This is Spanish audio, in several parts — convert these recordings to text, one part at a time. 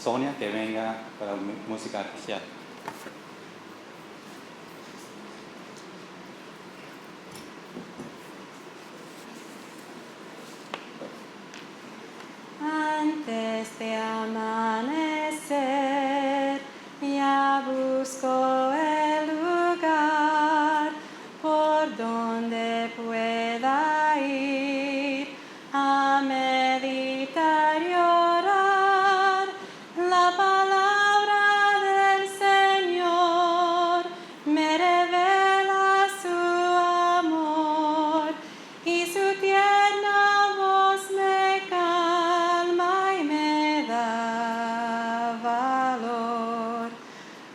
Sonia que venga para música especial. Antes de amanecer, ya busco el lugar por donde pueda ir a meditar y orar la palabra del Señor. Me revela su amor y su tierna voz me calma y me da valor.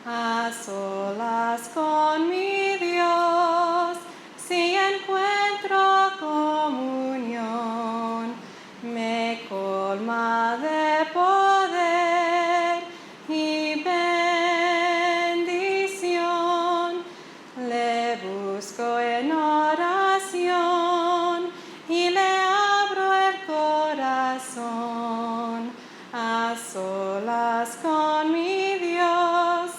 A solas con mi Dios, si encuentro comunión, me colma de poder y bendición. Le busco en oración y le abro el corazón. A solas con mi Dios,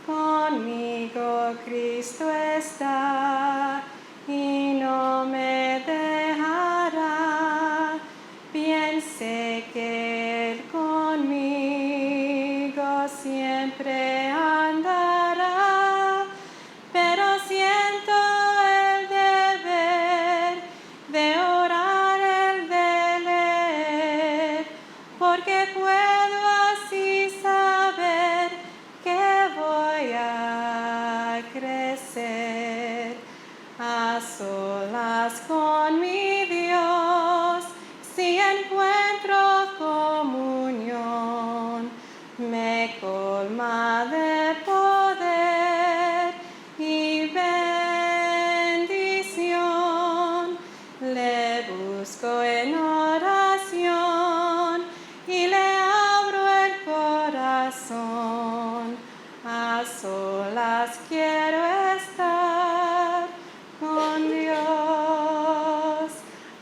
conmigo Cristo está y no me dejará. Bien sé que Él conmigo siempre andará, pero siento el deber de orar, el de leer, porque puedo así saber que voy a crecer. A solas con mi Dios, si encuentro comunión, me colma de poder y bendición. Le busco en oración y le abro el corazón. A solas quiero estar con Dios.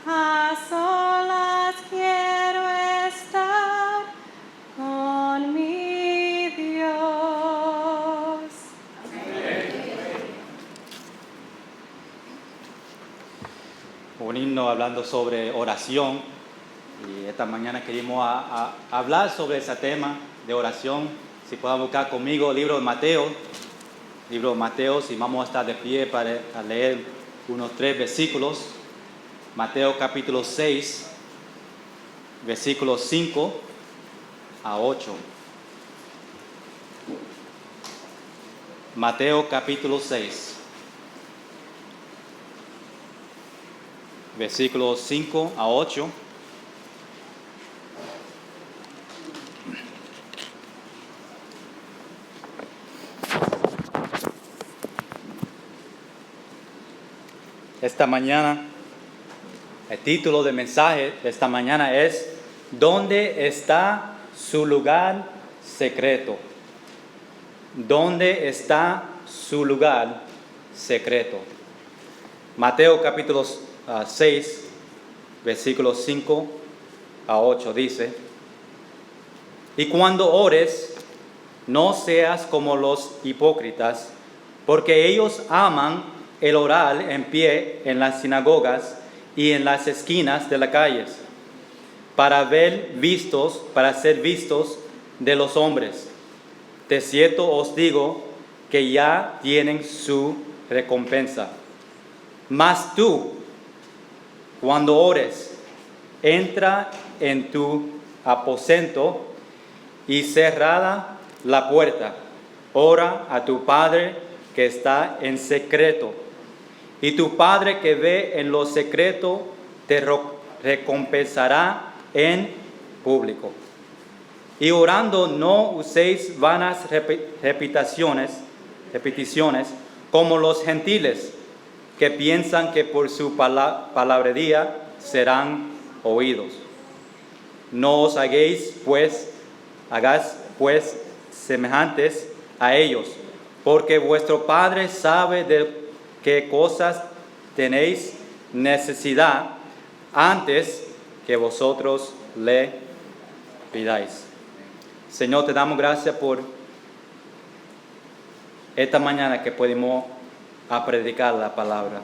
A solas quiero estar con mi Dios. Un himno hablando sobre oración, y esta mañana queremos hablar sobre ese tema de oración. Si pueden buscar conmigo el libro de Mateo, si vamos a estar de pie para leer unos 3 versículos. Mateo capítulo 6, versículos 5 a 8. Mateo capítulo 6, versículos 5 a 8. Esta mañana, el título del mensaje de esta mañana es ¿Dónde está su lugar secreto? ¿Dónde está su lugar secreto? Mateo capítulo 6, versículos 5 a 8 dice: Y cuando ores, no seas como los hipócritas, porque ellos aman el orar en pie en las sinagogas y en las esquinas de las calles, para ser vistos de los hombres. De cierto os digo que ya tienen su recompensa. Mas tú, cuando ores, entra en tu aposento y cerrada la puerta, ora a tu Padre que está en secreto, y tu Padre que ve en lo secreto te recompensará en público. Y orando no uséis vanas repeticiones como los gentiles, que piensan que por su palabrería serán oídos. No os hagáis pues semejantes a ellos, porque vuestro Padre sabe de qué cosas tenéis necesidad antes que vosotros le pidáis. Señor, te damos gracias por esta mañana que podemos predicar la palabra.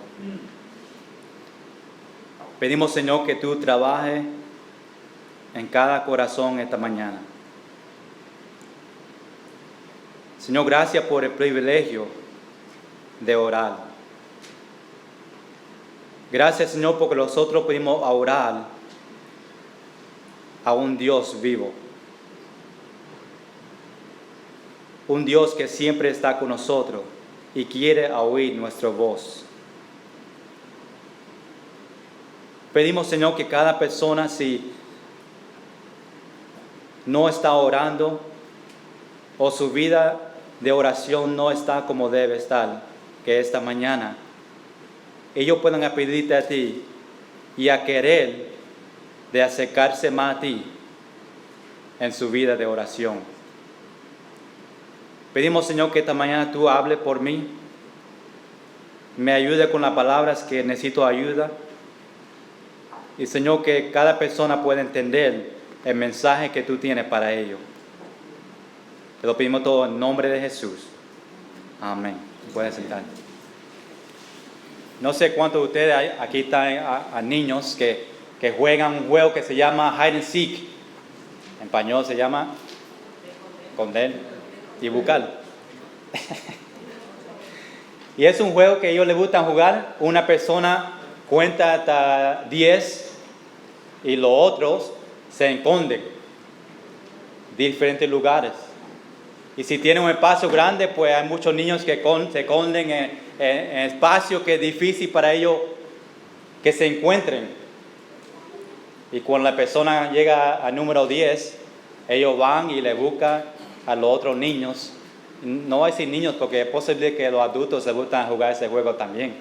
Pedimos, Señor, que tú trabajes en cada corazón esta mañana. Señor, gracias por el privilegio de orar. Gracias, Señor, porque nosotros podemos orar a un Dios vivo. Un Dios que siempre está con nosotros y quiere oír nuestra voz. Pedimos, Señor, que cada persona, si no está orando o su vida de oración no está como debe estar, que esta mañana ellos puedan pedirte a ti y a querer de acercarse más a ti en su vida de oración. Pedimos, Señor, que esta mañana tú hables por mí, me ayude con las palabras que necesito ayuda. Y, Señor, que cada persona pueda entender el mensaje que tú tienes para ellos. Te lo pedimos todo en nombre de Jesús. Amén. Pueden sentar. No sé cuántos de ustedes aquí están a niños que juegan un juego que se llama Hide and Seek. En español se llama esconder y buscar. Y es un juego que a ellos les gusta jugar. Una persona cuenta hasta 10 y los otros se esconden en diferentes lugares. Y si tienen un espacio grande, pues hay muchos niños que se esconden en espacios que es difícil para ellos que se encuentren. Y cuando la persona llega al número 10, ellos van y le buscan a los otros niños. No voy a decir niños porque es posible que los adultos se gustan jugar ese juego también.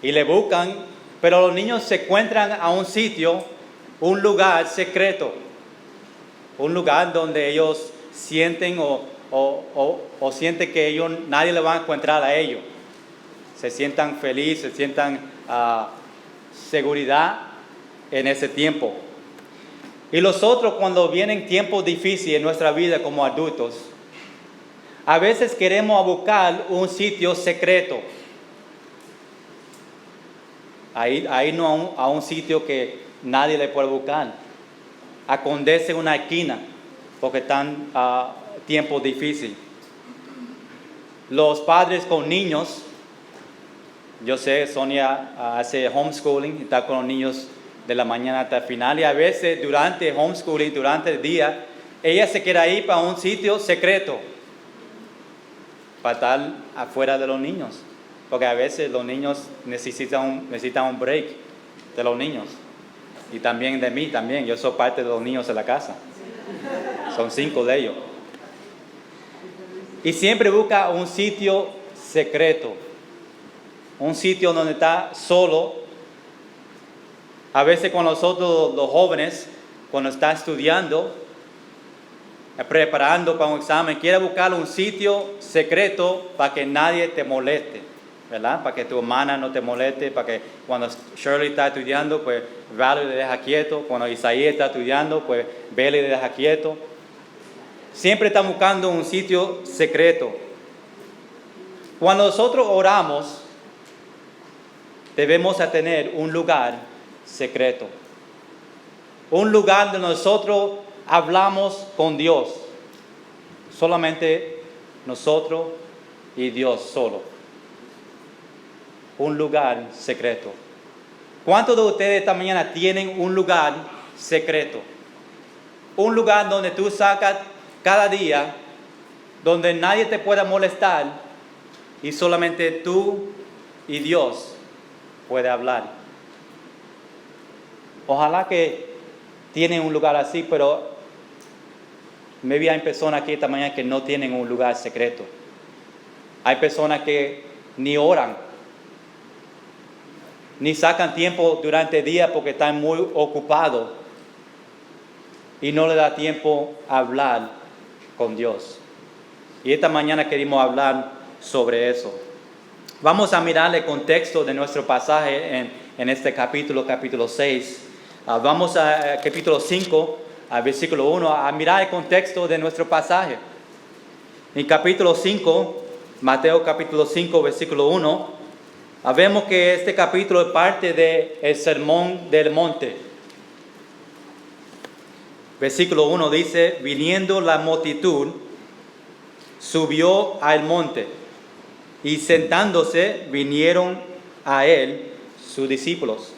Y le buscan, pero los niños se encuentran a un sitio, un lugar secreto. Un lugar donde ellos sienten o sienten que nadie le va a encontrar a ellos. Se sientan felices, se sientan seguridad en ese tiempo. Y nosotros, cuando vienen tiempos difíciles en nuestra vida como adultos, a veces queremos buscar un sitio secreto. A irnos a un sitio que nadie le puede buscar. A esconderse en una esquina porque están tiempos difíciles. Los padres con niños, yo sé, Sonia hace homeschooling, está con los niños de la mañana hasta el final, y a veces durante homeschooling, durante el día, ella se quiere ir para un sitio secreto para estar afuera de los niños, porque a veces los niños necesitan un break de los niños, y también de mí también. Yo soy parte de los niños de la casa, son 5 de ellos, y siempre busca un sitio secreto, un sitio donde está solo. A veces con nosotros los jóvenes, cuando está estudiando, preparando para un examen, quiere buscar un sitio secreto para que nadie te moleste, ¿verdad? Para que tu hermana no te moleste, para que cuando Shirley está estudiando, pues Valerie le deja quieto. Cuando Isaías está estudiando, pues Belly le deja quieto. Siempre están buscando un sitio secreto. Cuando nosotros oramos, debemos tener un lugar secreto. Un lugar donde nosotros hablamos con Dios. Solamente nosotros y Dios solo. Un lugar secreto. ¿Cuántos de ustedes esta mañana tienen un lugar secreto? Un lugar donde tú sacas cada día, donde nadie te pueda molestar y solamente tú y Dios puede hablar. Ojalá que tienen un lugar así, pero maybe hay personas aquí esta mañana que no tienen un lugar secreto. Hay personas que ni oran, ni sacan tiempo durante el día porque están muy ocupados y no le da tiempo a hablar con Dios. Y esta mañana queremos hablar sobre eso. Vamos a mirar el contexto de nuestro pasaje en este capítulo 6. Vamos a capítulo 5, al versículo 1, a mirar el contexto de nuestro pasaje. En capítulo 5, Mateo capítulo 5, versículo 1, vemos que este capítulo es parte del Sermón del Monte. Versículo 1 dice, viniendo la multitud, subió al monte, y sentándose vinieron a él sus discípulos.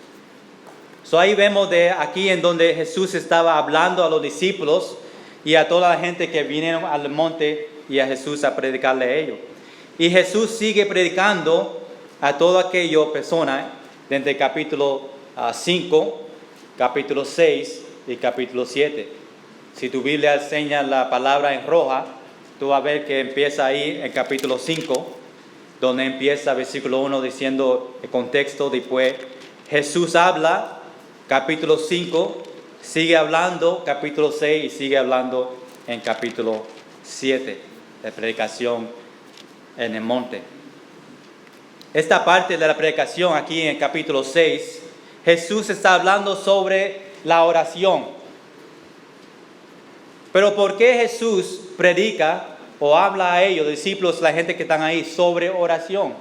Ahí vemos de aquí en donde Jesús estaba hablando a los discípulos y a toda la gente que vinieron al monte y a Jesús a predicarle a ellos. Y Jesús sigue predicando a toda aquella persona desde el capítulo 5, capítulo 6 y capítulo 7. Si tu Biblia enseña la palabra en roja, tú vas a ver que empieza ahí en capítulo 5, donde empieza versículo 1 diciendo el contexto. Después Jesús habla, capítulo 5, sigue hablando, capítulo 6 y sigue hablando en capítulo 7, de predicación en el monte. Esta parte de la predicación aquí en capítulo 6, Jesús está hablando sobre la oración. Pero ¿por qué Jesús predica o habla a ellos, discípulos, la gente que están ahí, sobre oración?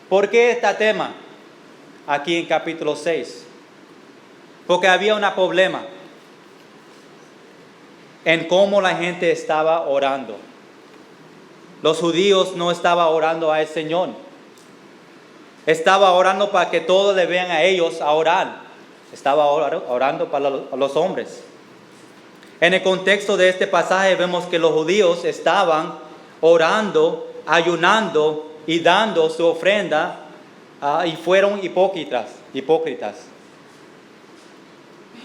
¿Por qué este tema aquí en capítulo 6? Porque había un problema en cómo la gente estaba orando. Los judíos no estaban orando al Señor. Estaba orando para que todos le vean a ellos a orar. Estaba orando para los hombres. En el contexto de este pasaje vemos que los judíos estaban orando, ayunando y dando su ofrenda y fueron hipócritas.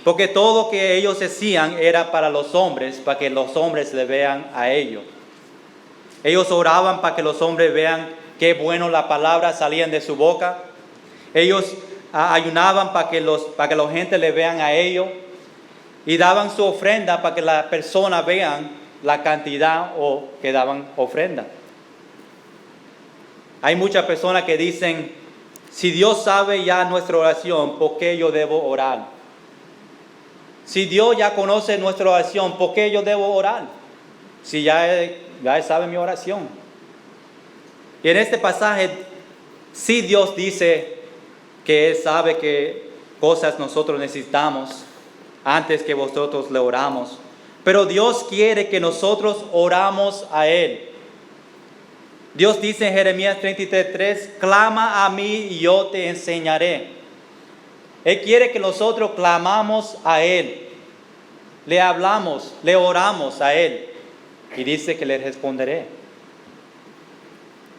Porque todo lo que ellos hacían era para los hombres, para que los hombres le vean a ellos. Ellos oraban para que los hombres vean qué bueno las palabras salían de su boca. Ellos ayunaban para que la gente le vean a ellos. Y daban su ofrenda para que las personas vean la cantidad o que daban ofrenda. Hay muchas personas que dicen, si Dios sabe ya nuestra oración, ¿por qué yo debo orar? Si Dios ya conoce nuestra oración, ¿por qué yo debo orar? Si ya Él sabe mi oración. Y en este pasaje, sí Dios dice que Él sabe qué cosas nosotros necesitamos antes que vosotros le oramos. Pero Dios quiere que nosotros oramos a Él. Dios dice en Jeremías 33:3, clama a mí y yo te enseñaré. Él quiere que nosotros clamamos a Él, le hablamos, le oramos a Él y dice que le responderé.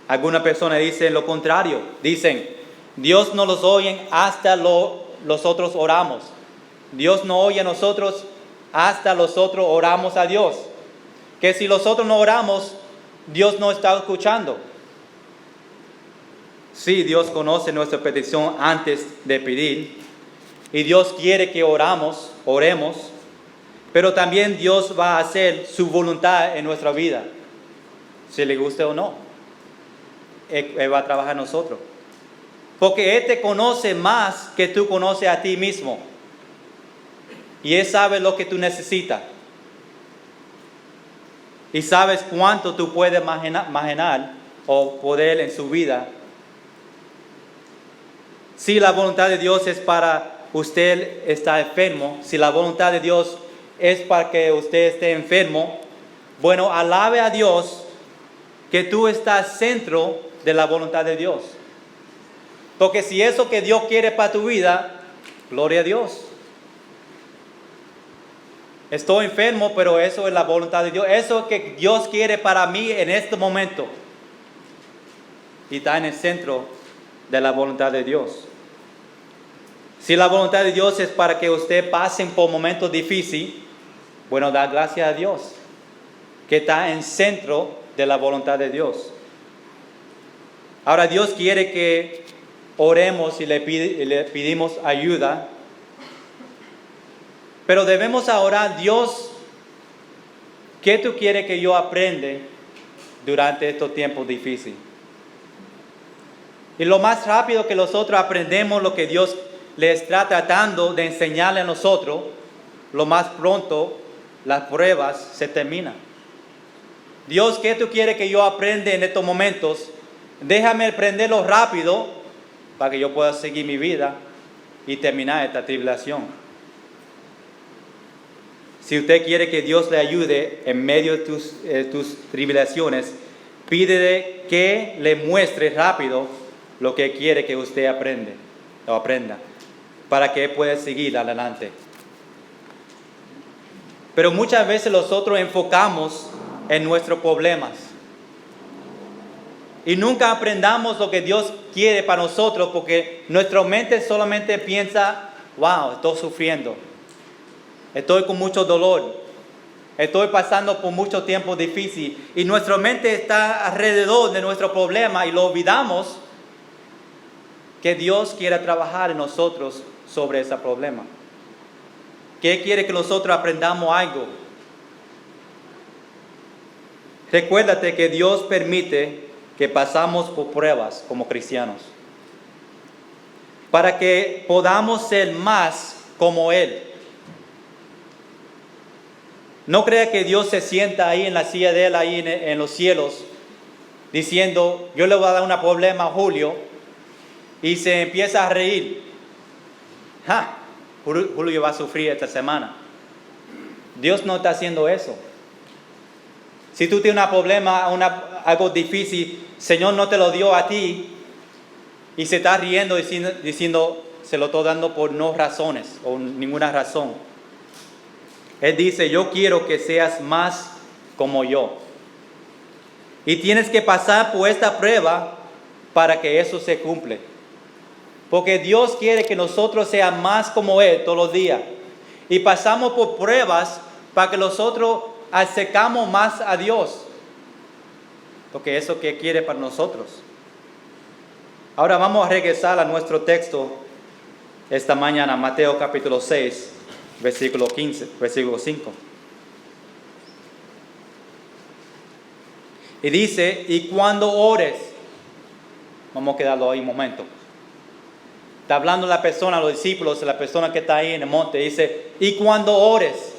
Algunas personas dicen lo contrario, dicen, Dios no los oye hasta nosotros oramos. Dios no oye a nosotros hasta nosotros oramos a Dios. Que si nosotros no oramos, Dios no está escuchando. Sí, Dios conoce nuestra petición antes de pedir. Y Dios quiere que oremos, pero también Dios va a hacer su voluntad en nuestra vida, si le guste o no. Él va a trabajar en nosotros. Porque Él te conoce más que tú conoces a ti mismo. Y Él sabe lo que tú necesitas. Y sabes cuánto tú puedes imaginar o poder en su vida. Si la voluntad de Dios es para usted está enfermo, si la voluntad de Dios es para que usted esté enfermo, bueno, alabe a Dios que tú estás centro de la voluntad de Dios. Porque si eso que Dios quiere para tu vida, gloria a Dios. Estoy enfermo, pero eso es la voluntad de Dios. Eso que Dios quiere para mí en este momento. Y está en el centro de la voluntad de Dios. Si la voluntad de Dios es para que usted pase por momentos difíciles, bueno, da gracias a Dios, que está en centro de la voluntad de Dios. Ahora Dios quiere que oremos y le pedimos ayuda, pero debemos orar, Dios, ¿qué tú quieres que yo aprenda durante estos tiempos difíciles? Y lo más rápido que nosotros aprendemos lo que Dios le está tratando de enseñarle a nosotros, lo más pronto las pruebas se terminan. Dios, ¿qué tú quieres que yo aprenda en estos momentos? Déjame aprenderlo rápido para que yo pueda seguir mi vida y terminar esta tribulación. Si usted quiere que Dios le ayude en medio de tus tribulaciones, pídele que le muestre rápido lo que quiere que usted aprenda, para que pueda seguir adelante. Pero muchas veces nosotros enfocamos en nuestros problemas y nunca aprendamos lo que Dios quiere para nosotros, porque nuestra mente solamente piensa, wow, estoy sufriendo, estoy con mucho dolor, estoy pasando por mucho tiempo difícil, y nuestra mente está alrededor de nuestro problema y lo olvidamos que Dios quiere trabajar en nosotros sobre ese problema, que Él quiere que nosotros aprendamos algo. Recuérdate que Dios permite que pasamos por pruebas como cristianos, para que podamos ser más como Él. No crea que Dios se sienta ahí en la silla de Él, ahí en los cielos, diciendo, yo le voy a dar un problema a Julio, y se empieza a reír. Julio va a sufrir esta semana. Dios no está haciendo eso. Si tú tienes un problema, algo difícil, Señor no te lo dio a ti, y se está riendo diciendo, se lo estoy dando por no razones o ninguna razón. Él dice, yo quiero que seas más como yo. Y tienes que pasar por esta prueba para que eso se cumple. Porque Dios quiere que nosotros seamos más como Él todos los días. Y pasamos por pruebas para que nosotros acercamos más a Dios. Porque eso que quiere para nosotros. Ahora vamos a regresar a nuestro texto esta mañana, Mateo capítulo 6, versículo 5. Y dice, y cuando ores, vamos a quedarlo ahí un momento. Está hablando la persona, los discípulos, la persona que está ahí en el monte, dice, y cuando ores.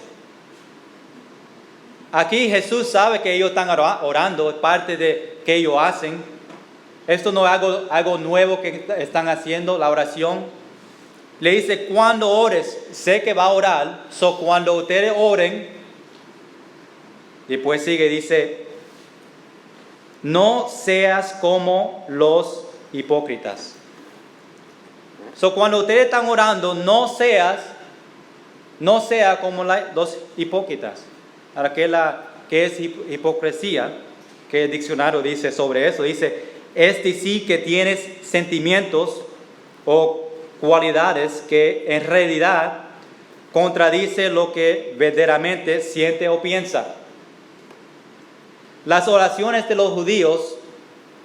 Aquí Jesús sabe que ellos están orando, es parte de que ellos hacen. Esto no es algo nuevo que están haciendo, la oración. Le dice, cuando ores, sé que va a orar, cuando ustedes oren, y después sigue, dice, no seas como los hipócritas. Cuando ustedes están orando, no sea como los hipócritas. Ahora, ¿qué es hipocresía? ¿Qué el diccionario dice sobre eso? Dice, es decir que tienes sentimientos o cualidades que en realidad contradice lo que verdaderamente siente o piensa. Las oraciones de los judíos,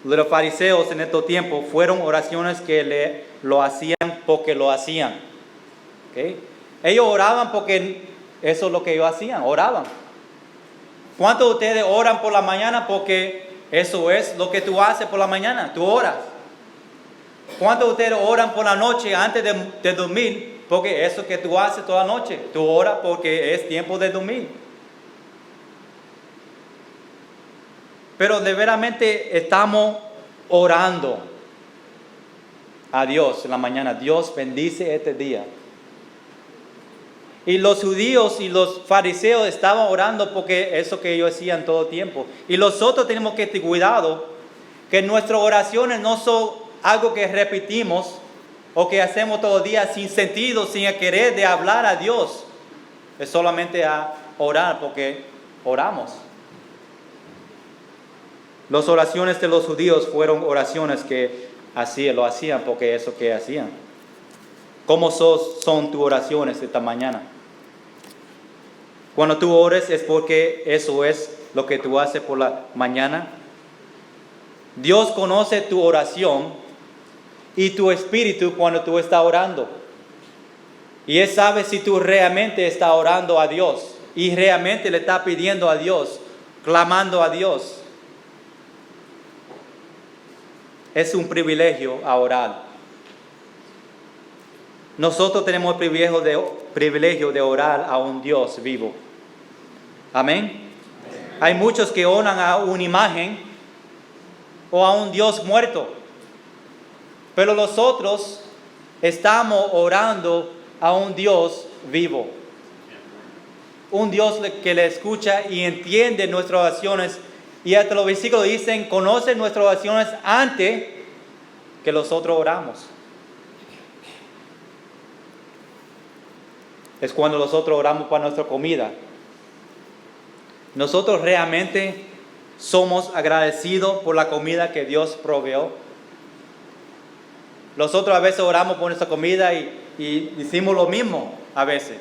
de los fariseos en estos tiempos, fueron oraciones que lo hacían porque lo hacían. ¿Okay? Ellos oraban porque eso es lo que ellos hacían, oraban. ¿Cuántos de ustedes oran por la mañana porque eso es lo que tú haces por la mañana? Tú oras. ¿Cuántos de ustedes oran por la noche antes de dormir? Porque eso que tú haces toda la noche. Tú oras porque es tiempo de dormir. Pero de veramente estamos orando a Dios en la mañana. Dios bendice este día. Y los judíos y los fariseos estaban orando porque eso que ellos hacían todo el tiempo. Y nosotros tenemos que tener cuidado que nuestras oraciones no son algo que repetimos o que hacemos todo el día sin sentido, sin querer de hablar a Dios. Es solamente a orar porque oramos. Las oraciones de los judíos fueron oraciones que lo hacían porque eso que hacían. ¿Cómo son tus oraciones esta mañana? Cuando tú ores es porque eso es lo que tú haces por la mañana. Dios conoce tu oración y tu espíritu cuando tú estás orando. Y Él sabe si tú realmente estás orando a Dios y realmente le estás pidiendo a Dios, clamando a Dios. Es un privilegio a orar. nosotros tenemos el privilegio de orar a un Dios vivo. Amén. Hay muchos que oran a una imagen o a un Dios muerto. Pero nosotros estamos orando a un Dios vivo. Un Dios que le escucha y entiende nuestras oraciones. Y hasta los versículos dicen, conoce nuestras oraciones antes que nosotros oramos. Es cuando nosotros oramos para nuestra comida. Nosotros realmente somos agradecidos por la comida que Dios proveó. Nosotros a veces oramos por nuestra comida y decimos lo mismo a veces.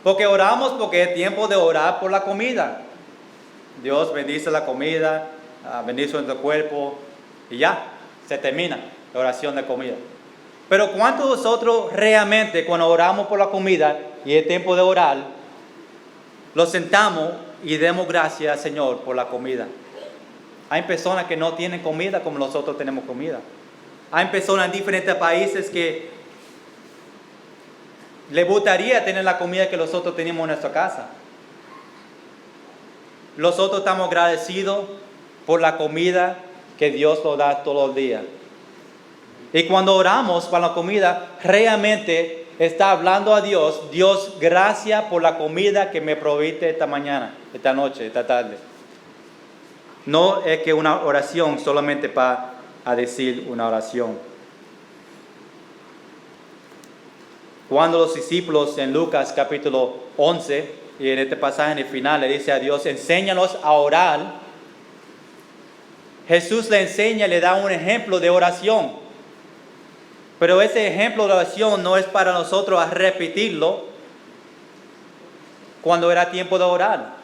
Porque oramos porque es tiempo de orar por la comida. Dios bendice la comida, bendice nuestro cuerpo y ya, se termina la oración de comida. Pero ¿cuántos de nosotros realmente cuando oramos por la comida y es tiempo de orar, lo sentamos y demos gracias al Señor por la comida? Hay personas que no tienen comida como nosotros tenemos comida. Hay personas en diferentes países que les gustaría tener la comida que nosotros tenemos en nuestra casa. Nosotros estamos agradecidos por la comida que Dios nos da todos los días. Y cuando oramos para la comida, realmente está hablando a Dios, Dios, gracias por la comida que me proviste esta mañana, esta noche, esta tarde. No es que una oración solamente para decir una oración. Cuando los discípulos en Lucas capítulo 11, y en este pasaje en el final le dice a Dios, enséñanos a orar, Jesús le enseña, le da un ejemplo de oración. Pero ese ejemplo de oración no es para nosotros a repetirlo cuando era tiempo de orar.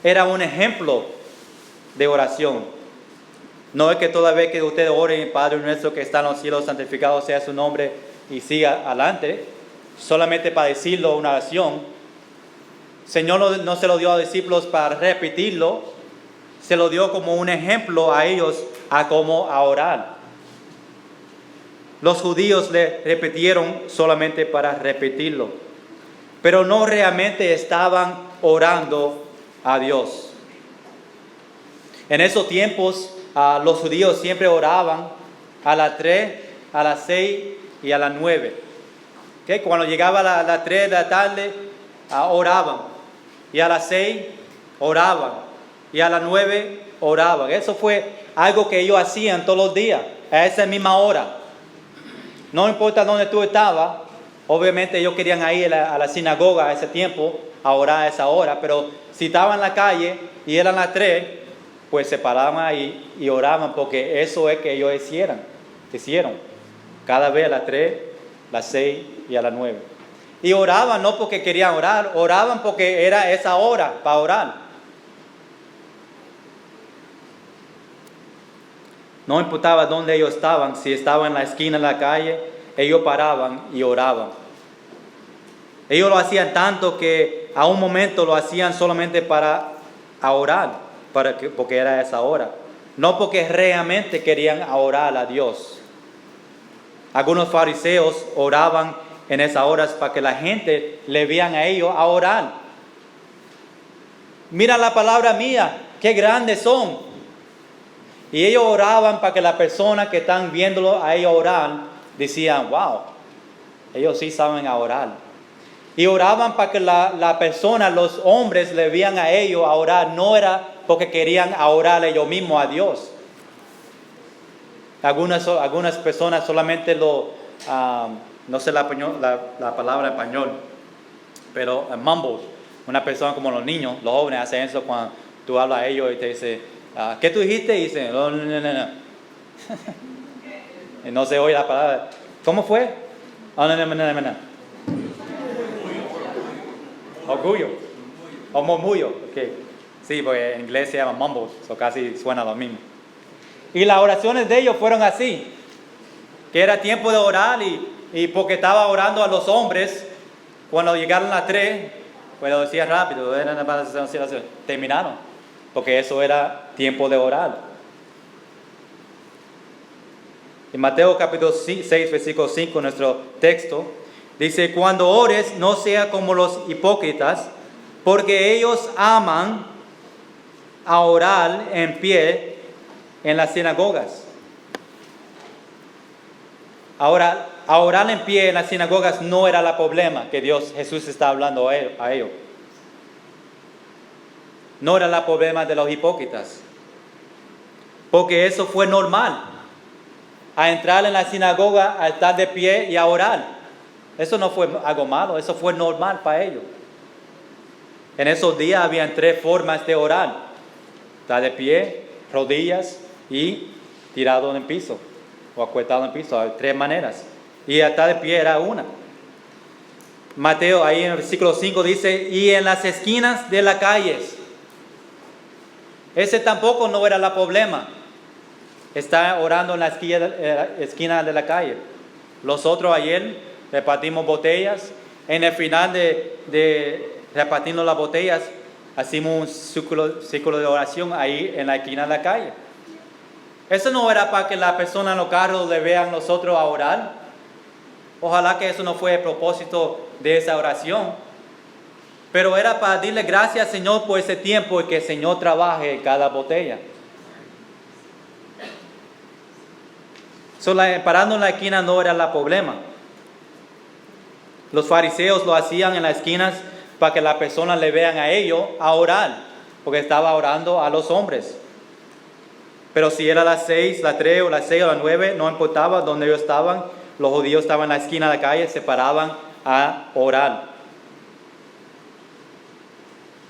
Era un ejemplo de oración. No es que toda vez que usted ore, Padre nuestro que está en los cielos, santificado sea su nombre, y siga adelante, solamente para decirlo una oración. Señor no se lo dio a los discípulos para repetirlo, se lo dio como un ejemplo a ellos a cómo orar. Los judíos le repitieron solamente para repetirlo, pero no realmente estaban orando a Dios. En esos tiempos, los judíos siempre oraban a las 3, a las 6 y a las 9. ¿Okay? Cuando llegaba las 3 de la tarde, oraban. Y a las 6 oraban. Y a las 9 oraban. Eso fue algo que ellos hacían todos los días, a esa misma hora. No importa dónde tú estabas, obviamente ellos querían ir a la sinagoga a ese tiempo, a orar a esa hora, pero si estaban en la calle y eran las 3, pues se paraban ahí y oraban, porque eso es que ellos hicieron. Cada vez a las 3, las 6 y a las 9. Y oraban no porque querían orar, oraban porque era esa hora para orar. No importaba dónde ellos estaban, si estaban en la esquina de la calle, ellos paraban y oraban. Ellos lo hacían tanto que a un momento lo hacían solamente para orar, porque era esa hora. No porque realmente querían orar a Dios. Algunos fariseos oraban en esas horas para que la gente le vean a ellos a orar. Mira la palabra mía, qué grandes son. Y ellos oraban para que las personas que están viéndolo a ellos orar, decían, wow, ellos sí saben orar. Y oraban para que la persona, los hombres le vean a ellos a orar, no era porque querían orar ellos mismos a Dios. Algunas personas solamente no sé la palabra en español, pero mumbles. Una persona como los niños, los jóvenes hacen eso cuando tú hablas a ellos y te dice, ¿qué tú dijiste? Y dicen, no. Y no se oye la palabra. ¿Cómo fue? No. Orgullo. O murmullo. Okay. Sí, porque en inglés se llama mumbles, so casi suena lo mismo. Y las oraciones de ellos fueron así, que era tiempo de orar y porque estaba orando a los hombres, cuando llegaron las 3, pues lo decía rápido, terminaron, porque eso era tiempo de orar. En Mateo capítulo 6, versículo 5, nuestro texto, dice, cuando ores, no sea como los hipócritas, porque ellos aman a orar en pie en las sinagogas. Ahora, a orar en pie en las sinagogas no era el problema que Jesús está hablando a ellos. No era el problema de los hipócritas. Porque eso fue normal. A entrar en la sinagoga, a estar de pie y a orar. Eso no fue algo malo, eso fue normal para ellos. En esos días habían 3 formas de orar. Estar de pie, rodillas y tirado en el piso. O acuestado en el piso, hay 3 maneras. Y estar de pie era una. Mateo, ahí en el versículo 5 dice, y en las esquinas de las calles. Ese tampoco no era el problema. Está orando en la esquina de la calle. Los otros ayer repartimos botellas. En el final de repartiendo las botellas, hacemos un círculo de oración ahí en la esquina de la calle. Eso no era para que las personas en los carros le vean nosotros a orar. Ojalá que eso no fue el propósito de esa oración. Pero era para decirle gracias, Señor, por ese tiempo y que el Señor trabaje en cada botella. Parando en la esquina no era el problema. Los fariseos lo hacían en las esquinas para que las personas le vean a ellos a orar, porque estaba orando a los hombres. Pero si era las 6, las 3 o las 6 o las 9, no importaba donde ellos estaban, los judíos estaban en la esquina de la calle, se paraban a orar.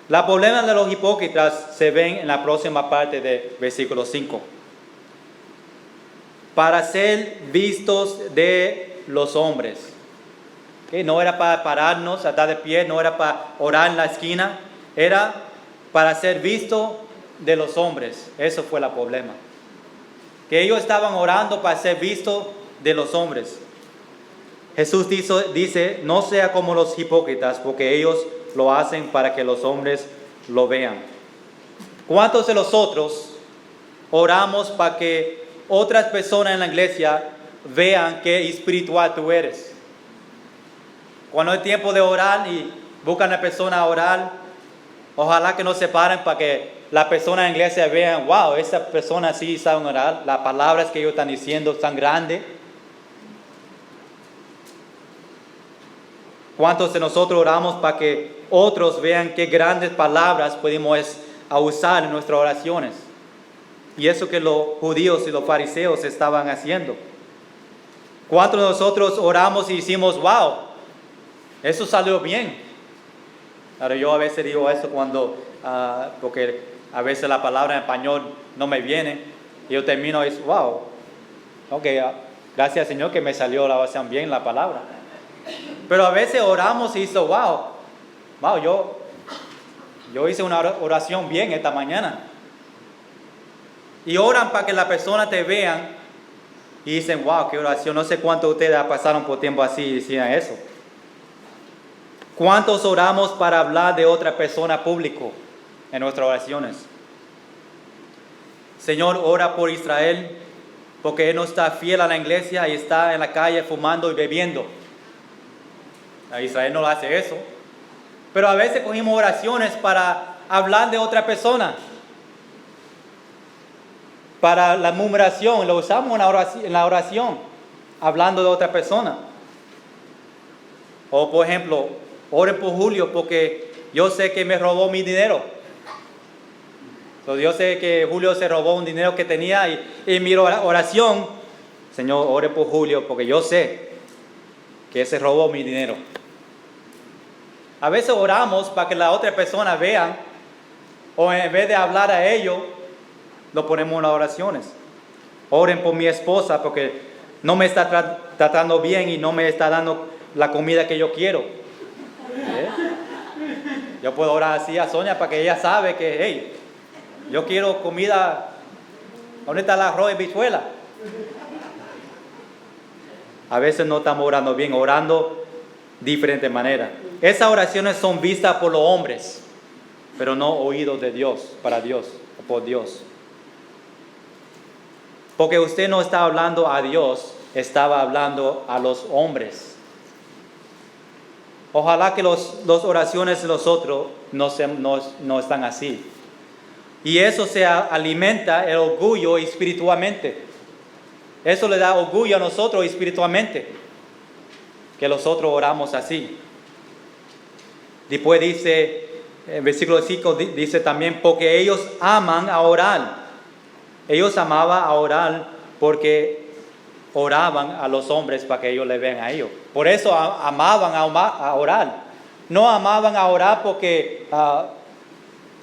Los problemas de los hipócritas se ven en la próxima parte del versículo 5. Para ser vistos de los hombres. ¿Okay? No era para pararnos, estar de pie, no era para orar en la esquina, era para ser visto de los hombres. Eso fue el problema. Que ellos estaban orando para ser vistos de los hombres. Jesús dice, no sea como los hipócritas, porque ellos lo hacen para que los hombres lo vean. ¿Cuántos de nosotros oramos para que otras personas en la iglesia vean qué espiritual tú eres? Cuando es tiempo de orar y buscan a la persona a orar, ojalá que no se paren para que las personas en la iglesia vean, wow, esa persona sí sabe orar, las palabras que ellos están diciendo son grandes. ¿Cuántos de nosotros oramos para que otros vean qué grandes palabras podemos usar en nuestras oraciones? Y eso que los judíos y los fariseos estaban haciendo. ¿Cuántos de nosotros oramos y decimos, wow, eso salió bien? Ahora yo a veces digo eso porque a veces la palabra en español no me viene. Y yo termino y digo, wow, ok, gracias Señor que me salió la oración bien la palabra. Pero a veces oramos y digo, wow, yo hice una oración bien esta mañana. Y oran para que las personas te vean y dicen, wow, qué oración. No sé cuántos de ustedes pasaron por tiempo así y decían eso. ¿Cuántos oramos para hablar de otra persona público en nuestras oraciones? Señor, ora por Israel porque él no está fiel a la iglesia y está en la calle fumando y bebiendo. A Israel no hace eso. Pero a veces cogimos oraciones para hablar de otra persona. Para la murmuración, lo usamos en la oración, hablando de otra persona. O por ejemplo, oren por Julio porque yo sé que me robó mi dinero. Entonces, yo sé que Julio se robó un dinero que tenía y mi oración, Señor, ore por Julio porque yo sé que se robó mi dinero. A veces oramos para que la otra persona vea, o en vez de hablar a ellos, lo ponemos en las oraciones. Oren por mi esposa porque no me está tratando bien y no me está dando la comida que yo quiero. Yo puedo orar así a Sonia para que ella sabe que, hey, yo quiero comida. ¿Dónde está el arroz y bichuela? A veces no estamos orando bien, orando de diferente manera. Esas oraciones son vistas por los hombres, pero no oídos de Dios, para Dios, o por Dios. Porque usted no está hablando a Dios, estaba hablando a los hombres. Ojalá que las oraciones de nosotros no están así. Y eso se alimenta el orgullo espiritualmente. Eso le da orgullo a nosotros espiritualmente, que nosotros oramos así. Después dice, en versículo 5 dice también, porque ellos aman a orar. Ellos amaban a orar porque oraban a los hombres para que ellos le vean a ellos. Por eso amaban a orar. No amaban a orar porque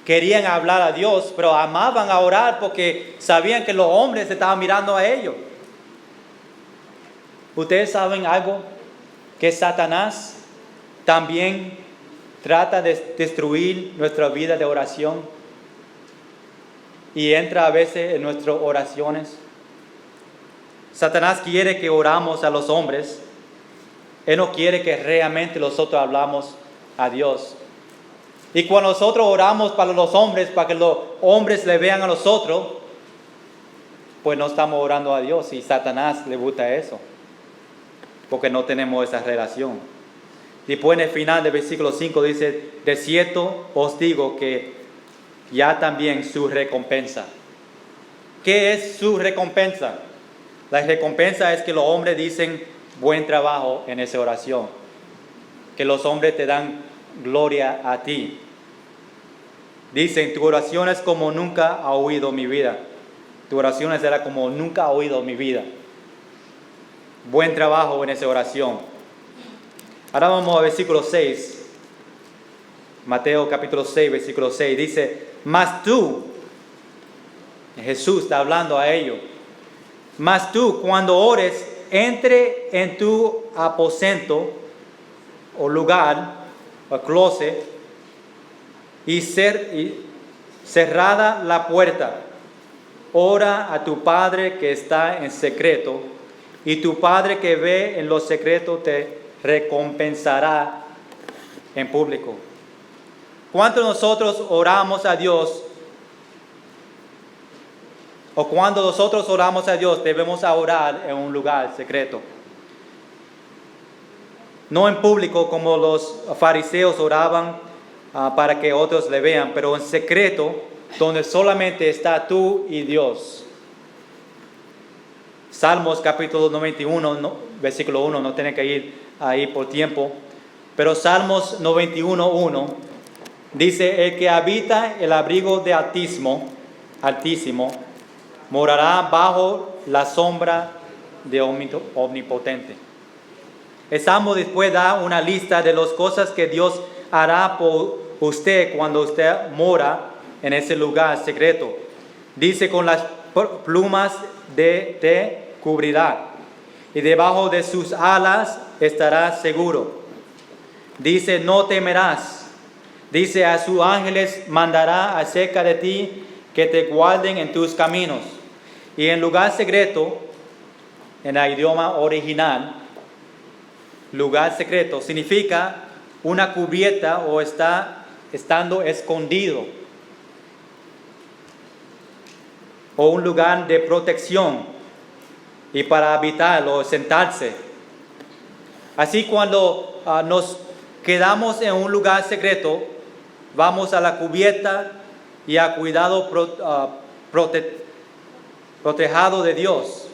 querían hablar a Dios, pero amaban a orar porque sabían que los hombres estaban mirando a ellos. ¿Ustedes saben algo? Que Satanás también trata de destruir nuestra vida de oración y entra a veces en nuestras oraciones. Satanás quiere que oramos a los hombres. Él no quiere que realmente nosotros hablamos a Dios. Y cuando nosotros oramos para los hombres, para que los hombres le vean a nosotros, pues no estamos orando a Dios, y Satanás le gusta eso, porque no tenemos esa relación. Después en el final del versículo 5 dice, de cierto os digo que ya también su recompensa. ¿Qué es su recompensa? La recompensa es que los hombres dicen buen trabajo en esa oración, que los hombres te dan gloria a ti. Dicen, tu oración es como nunca ha oído mi vida. Tu oración será como nunca ha oído mi vida. Buen trabajo en esa oración. Ahora vamos a versículo 6. Mateo capítulo 6, versículo 6. Dice, mas tú, Jesús está hablando a ellos, mas tú cuando ores, entre en tu aposento o lugar, o closet, y cerrada la puerta, ora a tu Padre que está en secreto, y tu Padre que ve en lo secreto te recompensará en público. ¿Cuántos de nosotros oramos a Dios? O cuando nosotros oramos a Dios, debemos orar en un lugar secreto. No en público como los fariseos oraban para que otros le vean, pero en secreto, donde solamente está tú y Dios. Salmos capítulo 91, versículo 1, no tienen que ir ahí por tiempo, pero Salmos 91:1 dice, el que habita el abrigo de Altísimo, morará bajo la sombra de Omnipotente. El Salmo después da una lista de las cosas que Dios hará por usted cuando usted mora en ese lugar secreto. Dice, con las plumas te cubrirá, y debajo de sus alas estarás seguro. Dice, no temerás. Dice, a sus ángeles mandará acerca de ti que te guarden en tus caminos. Y en lugar secreto, en el idioma original, lugar secreto significa una cubierta o estando escondido, o un lugar de protección y para habitar o sentarse. Así cuando nos quedamos en un lugar secreto, vamos a la cubierta y a cuidado protegido de Dios.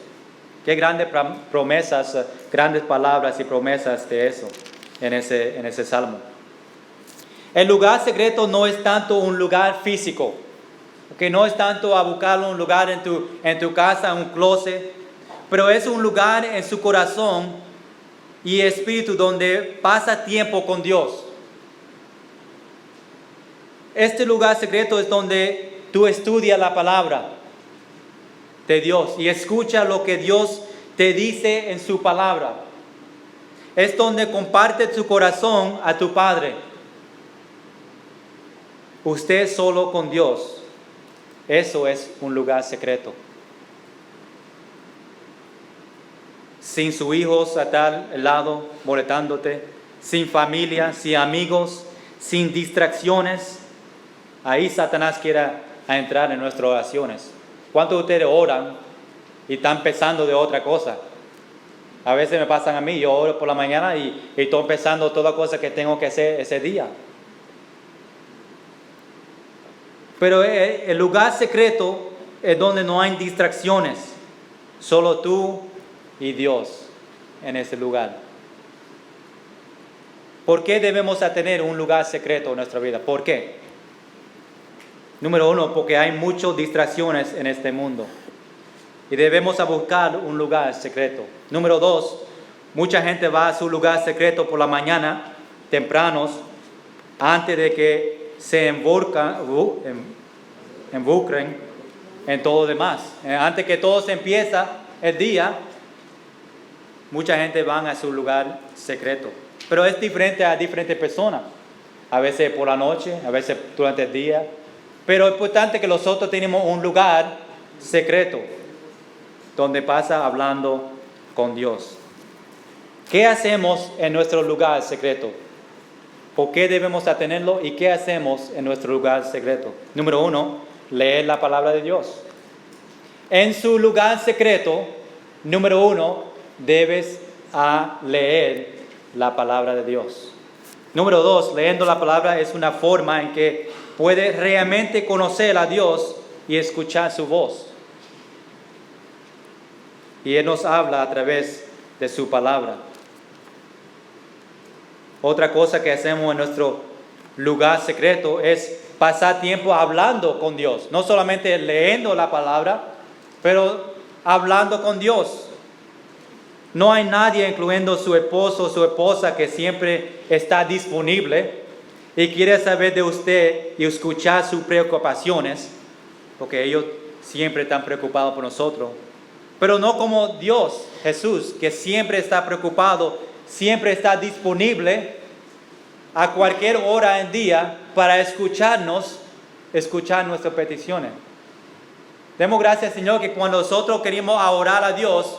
Qué grandes promesas, grandes palabras y promesas de eso en ese salmo. El lugar secreto no es tanto un lugar físico, que no es tanto a buscar un lugar en tu casa, un closet, pero es un lugar en su corazón y espíritu donde pasa tiempo con Dios. Este lugar secreto es donde tú estudias la palabra de Dios y escucha lo que Dios te dice en su palabra. Es donde comparte tu corazón a tu Padre. Usted solo con Dios. Eso es un lugar secreto. Sin sus hijos a tal lado molestándote, sin familia, sin amigos, sin distracciones. Ahí Satanás quiere entrar en nuestras oraciones. ¿Cuántos de ustedes oran y están pensando de otra cosa. A veces me pasan a mí, yo oro por la mañana y estoy pensando toda cosa que tengo que hacer ese día. Pero el lugar secreto es donde no hay distracciones, solo tú y Dios en ese lugar. ¿Por qué debemos tener un lugar secreto en nuestra vida? ¿Por qué? Número 1, porque hay muchas distracciones en este mundo y debemos buscar un lugar secreto. Número 2, mucha gente va a su lugar secreto por la mañana, tempranos, antes de que se involucren en todo lo demás. Antes que todo se empieza el día, mucha gente va a su lugar secreto. Pero es diferente a diferentes personas. A veces por la noche, a veces durante el día. Pero es importante que nosotros tenemos un lugar secreto donde pasa hablando con Dios. ¿Qué hacemos en nuestro lugar secreto? ¿Por qué debemos tenerlo y qué hacemos en nuestro lugar secreto? Número 1, leer la palabra de Dios. En su lugar secreto, número 1, debes leer la palabra de Dios. Número 2, leyendo la palabra es una forma en que puedes realmente conocer a Dios y escuchar su voz. Y Él nos habla a través de su palabra. Otra cosa que hacemos en nuestro lugar secreto es pasar tiempo hablando con Dios. No solamente leyendo la palabra, pero hablando con Dios. No hay nadie, incluyendo su esposo o su esposa, que siempre está disponible y quiere saber de usted y escuchar sus preocupaciones, porque ellos siempre están preocupados por nosotros. Pero no como Dios, Jesús, que siempre está preocupado, siempre está disponible a cualquier hora del día para escucharnos, escuchar nuestras peticiones. Demos gracias, Señor, que cuando nosotros queremos orar a Dios,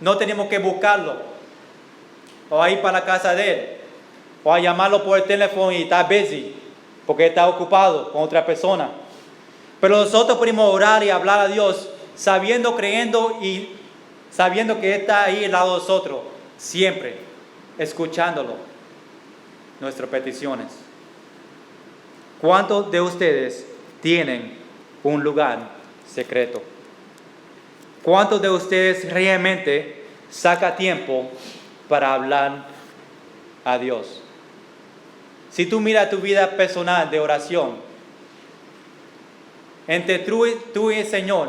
no tenemos que buscarlo, o a ir para la casa de Él, o a llamarlo por el teléfono y está busy, porque está ocupado con otra persona. Pero nosotros podemos orar y hablar a Dios, sabiendo, creyendo y sabiendo que está ahí al lado de nosotros, siempre, escuchándolo, nuestras peticiones. ¿Cuántos de ustedes tienen un lugar secreto? ¿Cuántos de ustedes realmente saca tiempo para hablar a Dios? Si tú miras tu vida personal de oración, entre tú y el Señor,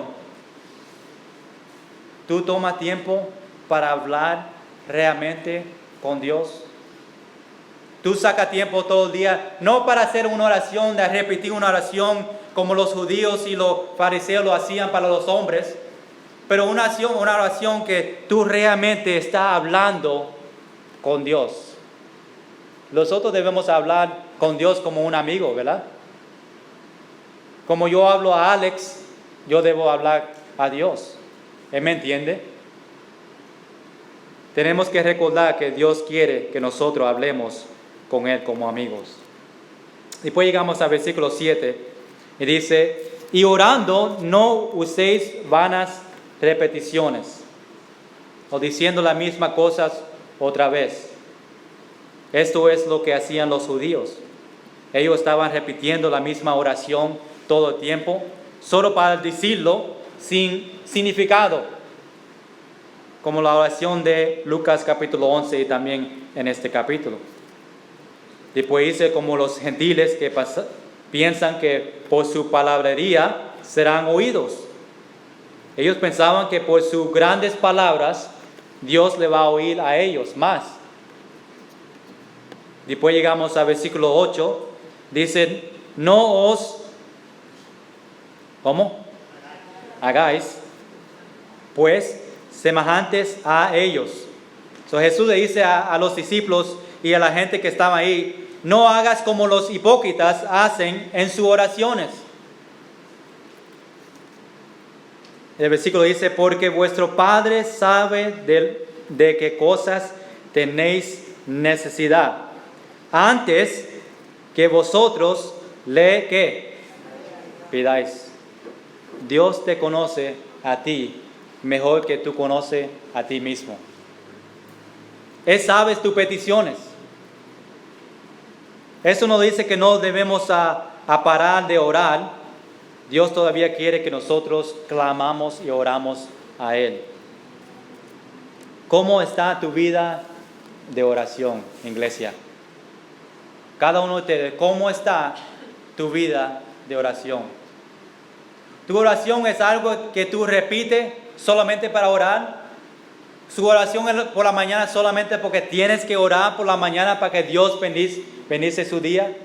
¿tú tomas tiempo para hablar realmente con Dios? Tú sacas tiempo todo el día, no para hacer una oración, de repetir una oración como los judíos y los fariseos lo hacían para los hombres, pero una oración que tú realmente estás hablando con Dios. Nosotros debemos hablar con Dios como un amigo, ¿verdad? Como yo hablo a Alex, yo debo hablar a Dios. ¿Él me entiende? Tenemos que recordar que Dios quiere que nosotros hablemos con Él como amigos. Después llegamos al versículo 7 y dice: y orando no uséis vanas repeticiones o diciendo las mismas cosas otra vez. Esto es lo que hacían los judíos. Ellos estaban repitiendo la misma oración todo el tiempo, solo para decirlo sin significado, como la oración de Lucas capítulo 11 y también en este capítulo. Después dice como los gentiles que piensan que por su palabrería serán oídos. Ellos pensaban que por sus grandes palabras Dios le va a oír a ellos más. Después llegamos al versículo 8. Dice: no os, ¿cómo? Hagáis, pues, semejantes a ellos. So, Jesús le dice a los discípulos y a la gente que estaba ahí: no hagas como los hipócritas hacen en sus oraciones. El versículo dice: porque vuestro Padre sabe de qué cosas tenéis necesidad, antes que vosotros ¿qué? Pidáis. Dios te conoce a ti mejor que tú conoces a ti mismo. Él sabe tus peticiones. Eso no dice que no debemos a parar de orar. Dios todavía quiere que nosotros clamamos y oramos a Él. ¿Cómo está tu vida de oración, iglesia? Cada uno de ustedes, ¿cómo está tu vida de oración? ¿Tu oración es algo que tú repites solamente para orar? ¿Su oración es por la mañana solamente porque tienes que orar por la mañana para que Dios bendice su día?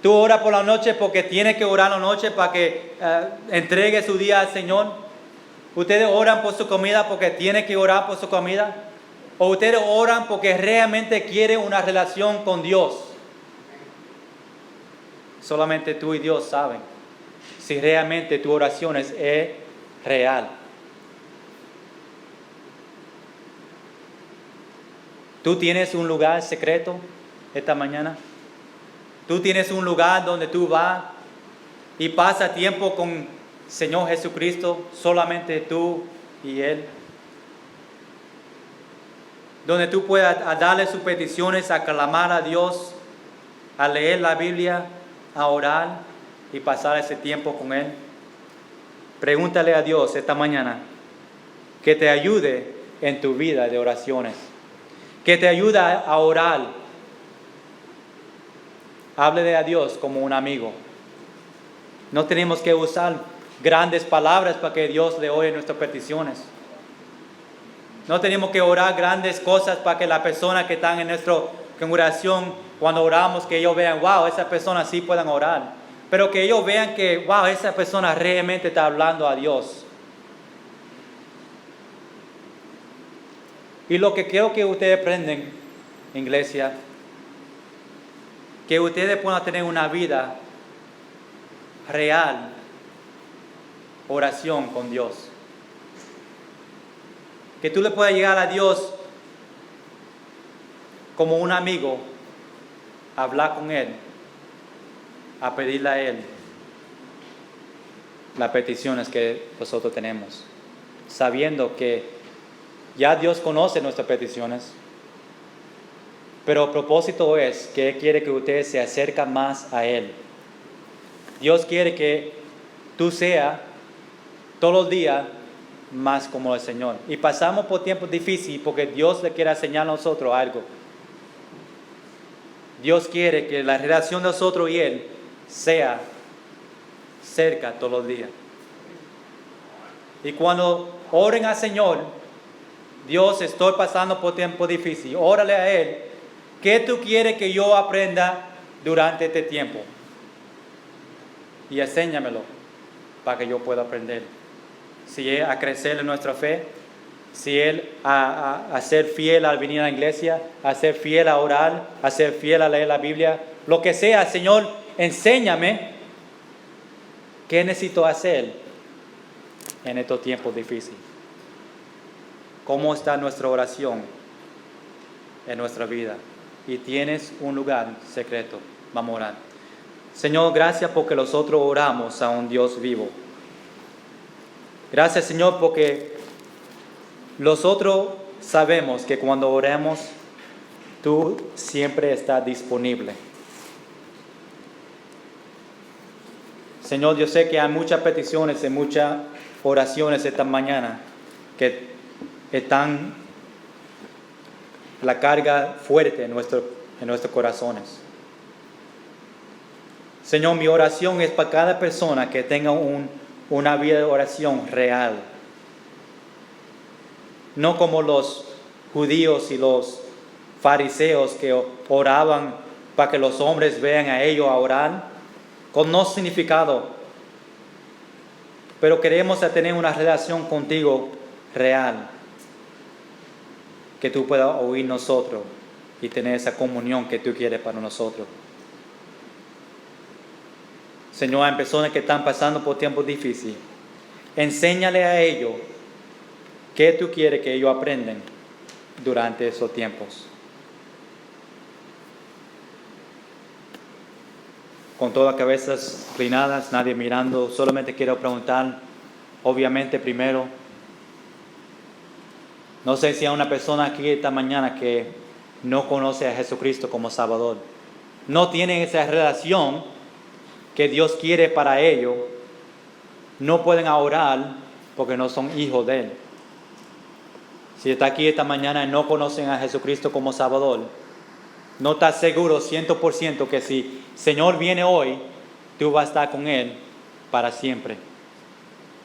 ¿Tú oras por la noche porque tienes que orar la noche para que entregue su día al Señor? ¿Ustedes oran por su comida porque tienen que orar por su comida? ¿O ustedes oran porque realmente quieren una relación con Dios? Solamente tú y Dios saben si realmente tu oración es real. ¿Tú tienes un lugar secreto esta mañana? ¿Tú tienes un lugar donde tú vas y pasas tiempo con Señor Jesucristo, solamente tú y Él? Donde tú puedas darle sus peticiones, a clamar a Dios, a leer la Biblia, a orar y pasar ese tiempo con Él. Pregúntale a Dios esta mañana que te ayude en tu vida de oraciones, que te ayude a orar. Háblele a Dios como un amigo. No tenemos que usar grandes palabras para que Dios le oye nuestras peticiones. No tenemos que orar grandes cosas para que la persona que está en nuestra congregación, cuando oramos, que ellos vean, wow, esa persona sí pueden orar. Pero que ellos vean que, wow, esa persona realmente está hablando a Dios. Y lo que quiero que ustedes aprendan, iglesia, que ustedes puedan tener una vida real, oración con Dios. Que tú le puedas llegar a Dios como un amigo, a hablar con Él, a pedirle a Él las peticiones que nosotros tenemos, sabiendo que ya Dios conoce nuestras peticiones, pero el propósito es que Él quiere que ustedes se acerquen más a Él. Dios quiere que tú seas todos los días más como el Señor. Y pasamos por tiempos difíciles porque Dios le quiere enseñar a nosotros algo. Dios quiere que la relación de nosotros y Él sea cerca todos los días. Y cuando oren al Señor, Dios, estoy pasando por tiempos difíciles, órale a Él. ¿Qué tú quieres que yo aprenda durante este tiempo? Y enséñamelo para que yo pueda aprender. Si es a crecer en nuestra fe, si es a ser fiel al venir a la iglesia, a ser fiel a orar, a ser fiel a leer la Biblia, lo que sea, Señor, enséñame qué necesito hacer en estos tiempos difíciles. ¿Cómo está nuestra oración en nuestra vida? Y tienes un lugar secreto. Vamos a orar. Señor, gracias porque nosotros oramos a un Dios vivo. Gracias, Señor, porque nosotros sabemos que cuando oremos, tú siempre estás disponible. Señor, yo sé que hay muchas peticiones y muchas oraciones esta mañana que están la carga fuerte en nuestros corazones. Señor, mi oración es para cada persona que tenga una vida de oración real. No como los judíos y los fariseos que oraban para que los hombres vean a ellos a orar, con no significado. Pero queremos tener una relación contigo real, que tú puedas oír nosotros y tener esa comunión que tú quieres para nosotros. Señor, hay personas que están pasando por tiempos difíciles. Enséñale a ellos qué tú quieres que ellos aprendan durante esos tiempos. Con todas las cabezas inclinadas, nadie mirando, solamente quiero preguntar, obviamente primero, No sé si hay una persona aquí esta mañana que no conoce a Jesucristo como Salvador. No tienen esa relación que Dios quiere para ellos. No pueden orar porque no son hijos de Él. Si está aquí esta mañana y no conocen a Jesucristo como Salvador, no estás seguro 100% que si el Señor viene hoy, tú vas a estar con Él para siempre.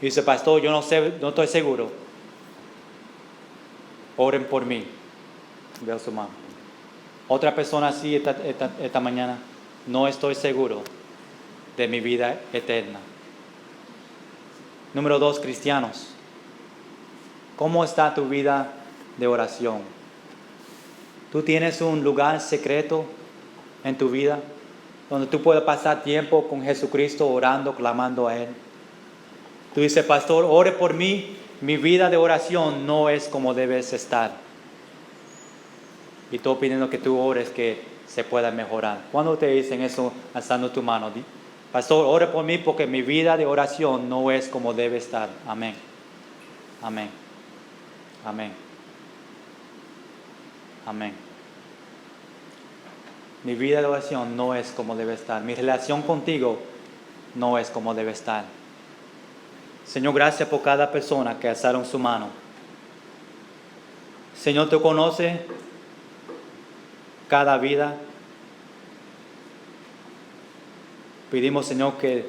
Y dice, pastor, yo no sé, no estoy seguro. Oren por mí. Veo su mano. Otra persona así esta mañana, no estoy seguro de mi vida eterna. Número 2, cristianos. ¿Cómo está tu vida de oración? ¿Tú tienes un lugar secreto en tu vida donde tú puedes pasar tiempo con Jesucristo orando, clamando a Él? Tú dices, pastor, ore por mí. Mi vida de oración no es como debes estar. Y estoy pidiendo que tú ores que se pueda mejorar. ¿Cuándo te dicen eso alzando tu mano? Pastor, ore por mí porque mi vida de oración no es como debe estar. Amén. Amén. Amén. Amén. Mi vida de oración no es como debe estar. Mi relación contigo no es como debe estar. Señor, gracias por cada persona que alzaron su mano. Señor, tú conoces cada vida. Pedimos, Señor, que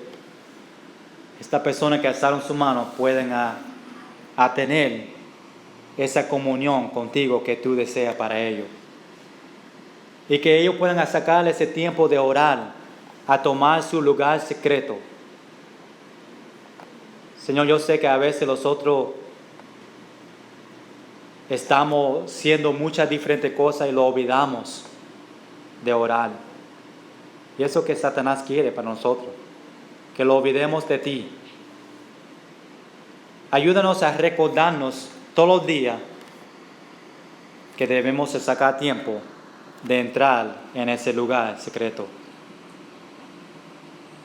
esta persona que alzaron su mano puedan a tener esa comunión contigo que tú deseas para ellos. Y que ellos puedan sacar ese tiempo de orar, a tomar su lugar secreto. Señor, yo sé que a veces nosotros estamos haciendo muchas diferentes cosas y lo olvidamos de orar. Y eso que Satanás quiere para nosotros, que lo olvidemos de ti. Ayúdanos a recordarnos todos los días que debemos sacar tiempo de entrar en ese lugar secreto.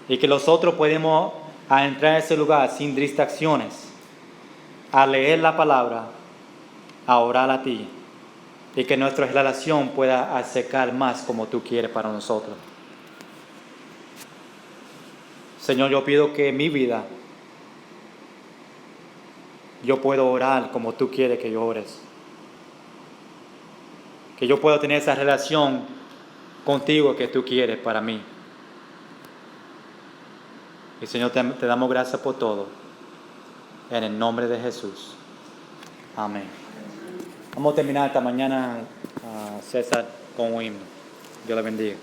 Y que nosotros podemos entrar en ese lugar sin distracciones, a leer la palabra, a orar a ti. Y que nuestra relación pueda acercar más como tú quieres para nosotros. Señor, yo pido que en mi vida yo puedo orar como tú quieres que yo ores. Que yo pueda tener esa relación contigo que tú quieres para mí. Y Señor, te damos gracias por todo. En el nombre de Jesús. Amén. Vamos a terminar esta mañana, César, con un himno. Dios le bendiga.